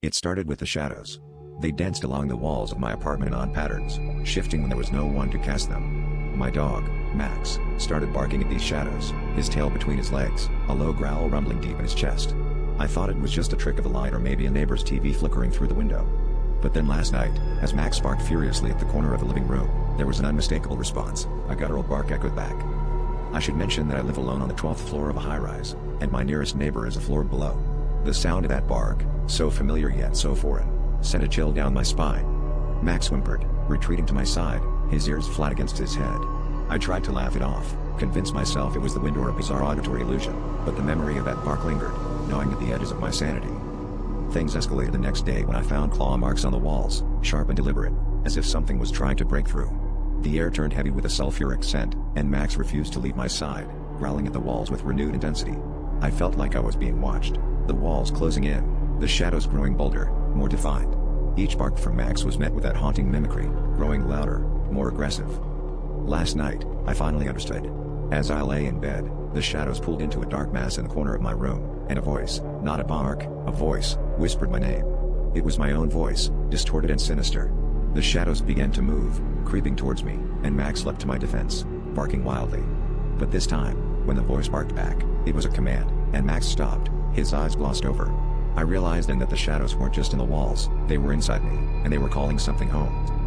It started with the shadows. They danced along the walls of my apartment in odd patterns, shifting when there was no one to cast them. My dog, Max, started barking at these shadows, his tail between his legs, a low growl rumbling deep in his chest. I thought it was just a trick of the light or maybe a neighbor's TV flickering through the window. But then last night, as Max barked furiously at the corner of the living room, there was an unmistakable response. A guttural bark echoed back. I should mention that I live alone on the 12th floor of a high-rise, and my nearest neighbor is a floor below. The sound of that bark, so familiar yet so foreign, sent a chill down my spine. Max whimpered, retreating to my side, his ears flat against his head. I tried to laugh it off, convince myself it was the wind or a bizarre auditory illusion, but the memory of that bark lingered, gnawing at the edges of my sanity. Things escalated the next day when I found claw marks on the walls, sharp and deliberate, as if something was trying to break through. The air turned heavy with a sulfuric scent, and Max refused to leave my side, growling at the walls with renewed intensity. I felt like I was being watched, the walls closing in, the shadows growing bolder, more defined. Each bark from Max was met with that haunting mimicry, growing louder, more aggressive. Last night, I finally understood. As I lay in bed, the shadows pulled into a dark mass in the corner of my room, and a voice, not a bark, a voice, whispered my name. It was my own voice, distorted and sinister. The shadows began to move, creeping towards me, and Max leapt to my defense, barking wildly. But this time, when the voice barked back, it was a command, and Max stopped, his eyes glossed over. I realized then that the shadows weren't just in the walls, they were inside me, and they were calling something home.